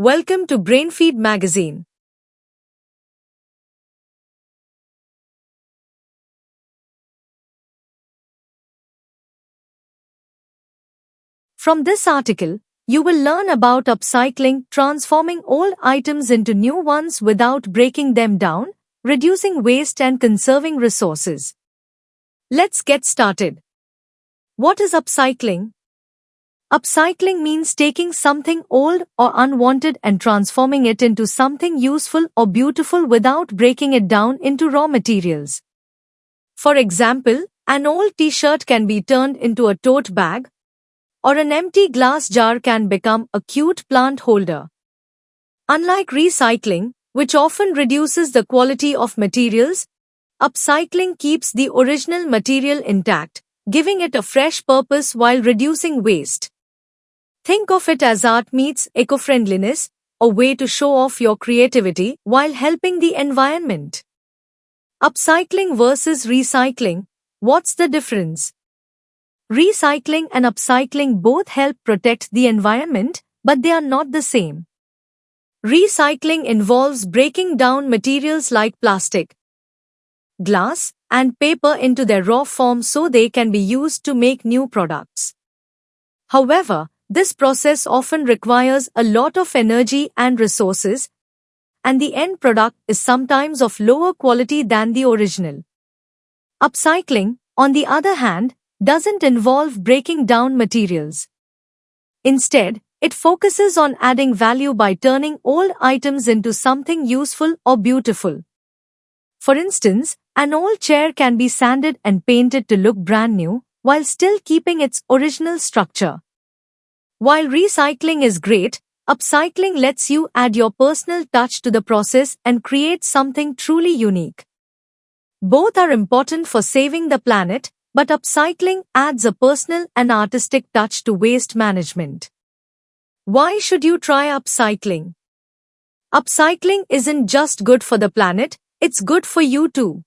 Welcome to Brainfeed Magazine. From this article, you will learn about upcycling, transforming old items into new ones without breaking them down, reducing waste and conserving resources. Let's get started. What is upcycling? Upcycling means taking something old or unwanted and transforming it into something useful or beautiful without breaking it down into raw materials. For example, an old t-shirt can be turned into a tote bag, or an empty glass jar can become a cute plant holder. Unlike recycling, which often reduces the quality of materials, upcycling keeps the original material intact, giving it a fresh purpose while reducing waste. Think of it as art meets eco-friendliness, a way to show off your creativity while helping the environment. Upcycling versus recycling. What's the difference? Recycling and upcycling both help protect the environment, but they are not the same. Recycling involves breaking down materials like plastic, glass, and paper into their raw form so they can be used to make new products. However, this process often requires a lot of energy and resources, and the end product is sometimes of lower quality than the original. Upcycling, on the other hand, doesn't involve breaking down materials. Instead, it focuses on adding value by turning old items into something useful or beautiful. For instance, an old chair can be sanded and painted to look brand new, while still keeping its original structure. While recycling is great, upcycling lets you add your personal touch to the process and create something truly unique. Both are important for saving the planet, but upcycling adds a personal and artistic touch to waste management. Why should you try upcycling? Upcycling isn't just good for the planet, it's good for you too.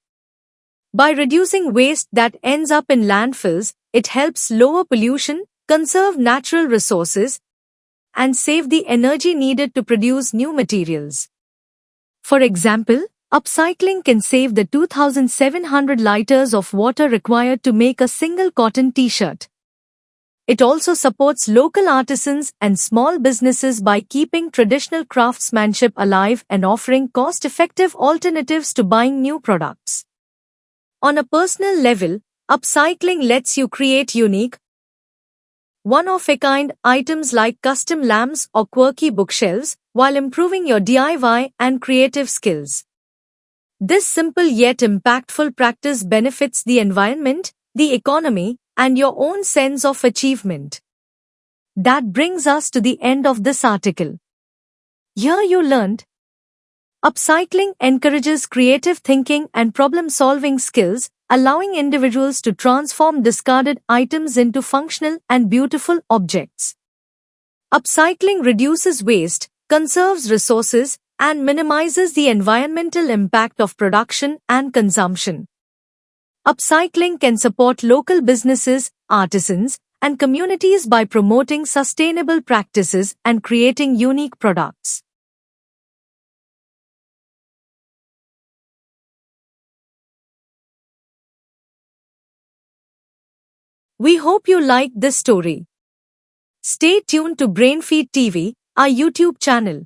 By reducing waste that ends up in landfills, it helps lower pollution, conserve natural resources, and save the energy needed to produce new materials. For example, upcycling can save the 2,700 liters of water required to make a single cotton t-shirt. It also supports local artisans and small businesses by keeping traditional craftsmanship alive and offering cost-effective alternatives to buying new products. On a personal level, upcycling lets you create unique, one-of-a-kind items like custom lamps or quirky bookshelves, while improving your DIY and creative skills. This simple yet impactful practice benefits the environment, the economy, and your own sense of achievement. That brings us to the end of this article. Here you learned: upcycling encourages creative thinking and problem-solving skills, allowing individuals to transform discarded items into functional and beautiful objects. Upcycling reduces waste, conserves resources, and minimizes the environmental impact of production and consumption. Upcycling can support local businesses, artisans, and communities by promoting sustainable practices and creating unique products. We hope you liked this story. Stay tuned to Brainfeed TV, our YouTube channel.